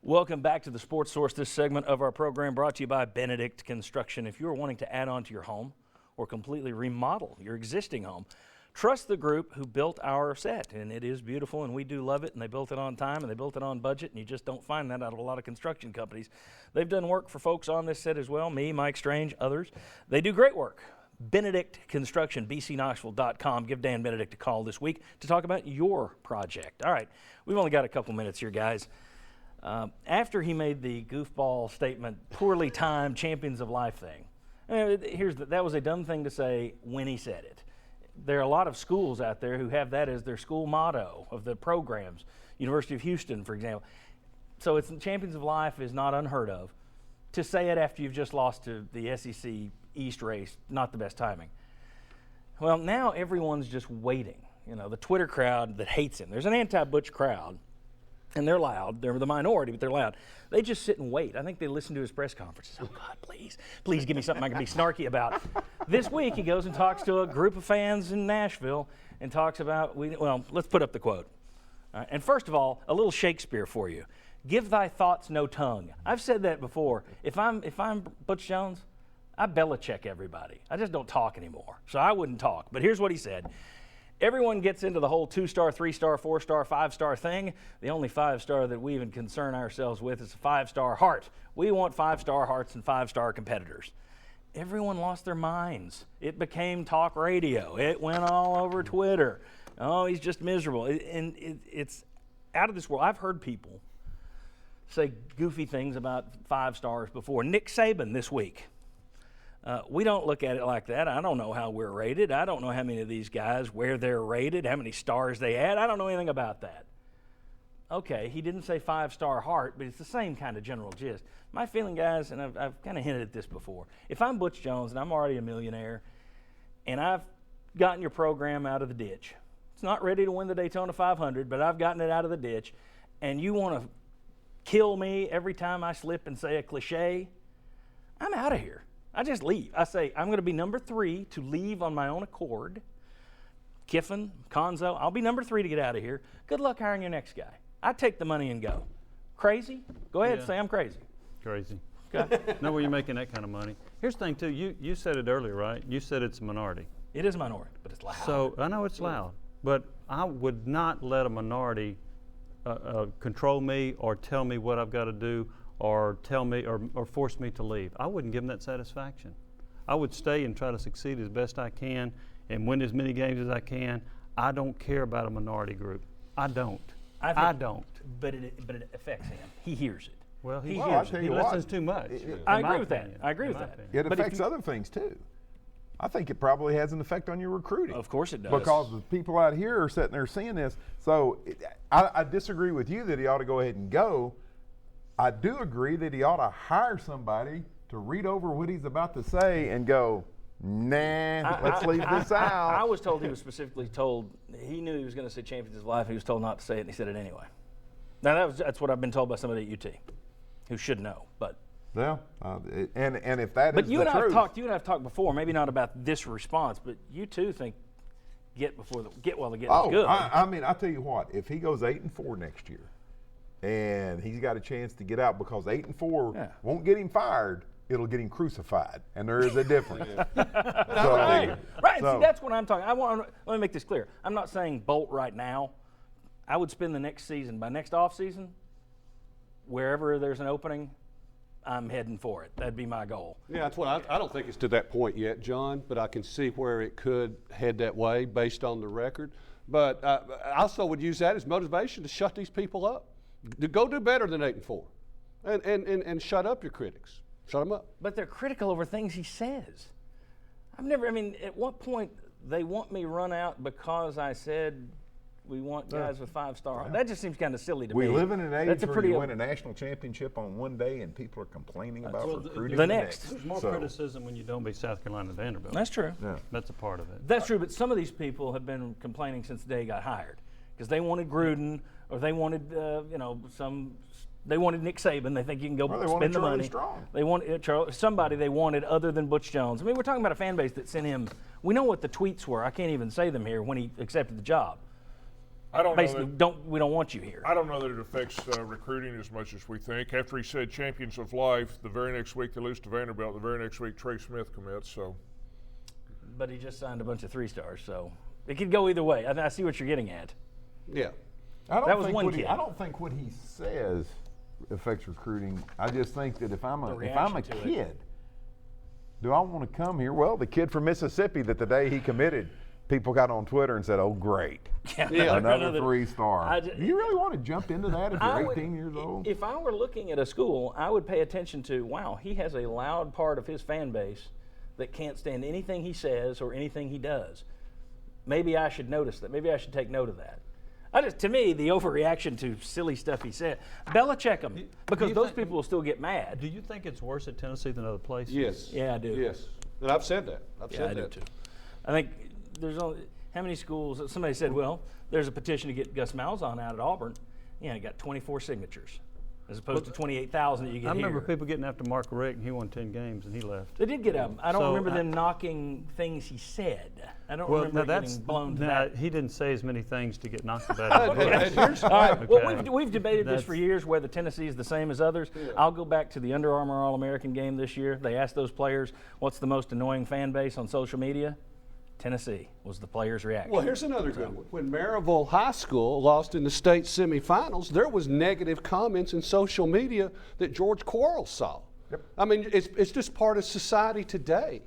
Welcome back to the Sports Source. This segment of our program brought to you by Benedict Construction. If you are wanting to add on to your home or completely remodel your existing home, trust the group who built our set, and it is beautiful, and we do love it, and they built it on time, and they built it on budget, and you just don't find that out of a lot of construction companies. They've done work for folks on this set as well, me, Mike Strange, others. They do great work. Benedict Construction, bcknoxville.com. Give Dan Benedict a call this week to talk about your project. All right, we've only got a couple minutes here, guys. After he made the goofball statement, poorly timed champions of life thing, that was a dumb thing to say when he said it. There are a lot of schools out there who have that as their school motto of the programs. University of Houston, for example. So it's champions of life is not unheard of. To say it after you've just lost to the SEC East race, not the best timing. Well, now everyone's just waiting. You know, the Twitter crowd that hates him. There's an anti-Butch crowd. And they're loud. They're the minority, but they're loud. They just sit and wait. I think they listen to his press conferences. Oh, God, please give me something I can be snarky about. This week, he goes and talks to a group of fans in Nashville and talks about, let's put up the quote. And first of all, a little Shakespeare for you. Give thy thoughts no tongue. I've said that before. If I'm Butch Jones, I Belichick everybody. I just don't talk anymore. So I wouldn't talk. But here's what he said. Everyone gets into the whole 2-star, 3-star, 4-star, 5-star thing. The only 5-star that we even concern ourselves with is a 5-star heart. We want 5-star hearts and 5-star competitors. Everyone lost their minds. It became talk radio. It went all over Twitter. Oh, he's just miserable. It's out of this world. I've heard people say goofy things about 5 stars before. Nick Saban this week. We don't look at it like that. I don't know how we're rated. I don't know how many of these guys, where they're rated, how many stars they had. I don't know anything about that. Okay, he didn't say 5-star heart, but it's the same kind of general gist. My feeling, guys, and I've kind of hinted at this before, if I'm Butch Jones and I'm already a millionaire and I've gotten your program out of the ditch, it's not ready to win the Daytona 500, but I've gotten it out of the ditch, and you want to kill me every time I slip and say a cliche, I'm out of here. I just leave. I say, I'm going to be number 3 to leave on my own accord. Kiffin, Conzo, I'll be number 3 to get out of here. Good luck hiring your next guy. I take the money and go. Crazy? Go ahead, say I'm crazy. Crazy. Okay. No way you're making that kind of money. Here's the thing, too. You said it earlier, right? You said it's a minority. It is a minority, but it's loud. So I know it's loud, but I would not let a minority control me or tell me what I've got to do or tell me or force me to leave. I wouldn't give them that satisfaction. I would stay and try to succeed as best I can and win as many games as I can. I don't care about a minority group. I don't. I don't. But it affects him. He hears it. Well, he listens too much. I agree with that. I agree with that. It affects other things too. I think it probably has an effect on your recruiting. Of course it does. Because the people out here are sitting there seeing this. So I disagree with you that he ought to go ahead and go. I do agree that he ought to hire somebody to read over what he's about to say and go, nah, let's leave this out. I was told he was specifically told, he knew he was going to say champions of his life. He was told not to say it, and he said it anyway. Now, that's what I've been told by somebody at UT who should know. But yeah, and if that but is you the and I truth. you and I have talked before, maybe not about this response, but you too think get while the getting's good. I mean, I tell you what, if he goes 8-4 next year, and he's got a chance to get out because 8-4 won't get him fired, it'll get him crucified, and there is a difference. Right. See, that's what I'm talking. Let me make this clear. I'm not saying bolt right now. I would spend the next season, by next off season, wherever there's an opening, I'm heading for it. That'd be my goal. Yeah, that's what I don't think it's to that point yet, John, but I can see where it could head that way based on the record. But I also would use that as motivation to shut these people up. To go do better than 8-4, and shut up your critics. Shut them up. But they're critical over things he says. At what point they want me run out because I said we want guys with 5-star. That just seems kind of silly to me. We live in an age where you win a national championship on one day and people are complaining about recruiting the next. There's more criticism when you don't beat South Carolina and Vanderbilt. That's true. Yeah. That's a part of it. That's true, but some of these people have been complaining since the day he got hired because they wanted Gruden or they wanted, they wanted Nick Saban. They think you can go spend the money. Strong. They wanted somebody they wanted other than Butch Jones. I mean, we're talking about a fan base that sent him. We know what the tweets were. I can't even say them here when he accepted the job. I don't know basically, that, we don't want you here. I don't know that it affects recruiting as much as we think. After he said champions of life, the very next week they lose to Vanderbilt. The very next week Trey Smith commits. So But he just signed a bunch of 3-stars, so it could go either way. I see what you're getting at. Yeah. I don't That was think one what kid. I don't think what he says affects recruiting. I just think that if I'm a reaction to it. kid, do I want to come here? Well, the kid from Mississippi that the day he committed, people got on Twitter and said, "Oh, great, Yeah. another 3-star." I Do ju- you really want to jump into that if I you're would- 18 years old? If I were looking at a school, I would pay attention to, wow, he has a loud part of his fan base that can't stand anything he says or anything he does. Maybe I should notice that. Maybe I should take note of that. To me, the overreaction to silly stuff he said, Belichick him, because you those think- people will still get mad. Do you think it's worse at Tennessee than other places? Yes. Yeah, I do. Yes. And I've said that. I've Yeah, said I do that. too. I think there's only, how many schools, somebody said, well, there's a petition to get Gus Malzahn out at Auburn. Yeah, he got 24 signatures, as opposed to 28,000 that you get I remember here. people getting after Mark Richt, and he won 10 games, and he left. They did get him. I don't So, remember them knocking things he said. I don't Well, remember now it getting blown to now, that. he didn't say as many things to get knocked about. And here's- All right. Well, Okay. we've debated this That's- for years, whether Tennessee is the same as others. I'll go back to the Under Armour All-American game this year. They asked those players, what's the most annoying fan base on social media? Tennessee was the players' reaction. Well, here's another good one. When Maryville High School lost in the state semifinals, there was negative comments in social media that George Quarles saw. I mean, it's just part of society today.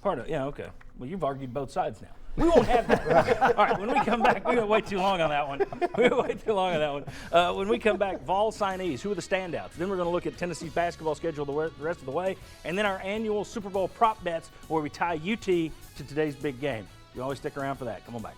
Okay. Well, you've argued both sides now. We won't have that. All right, when we come back, we're going to wait too long on that one. We're going to wait too long on that one. When we come back, Vol signees, who are the standouts? Then we're going to look at Tennessee's basketball schedule the rest of the way, and then our annual Super Bowl prop bets where we tie UT to today's big game. You always stick around for that. Come on back.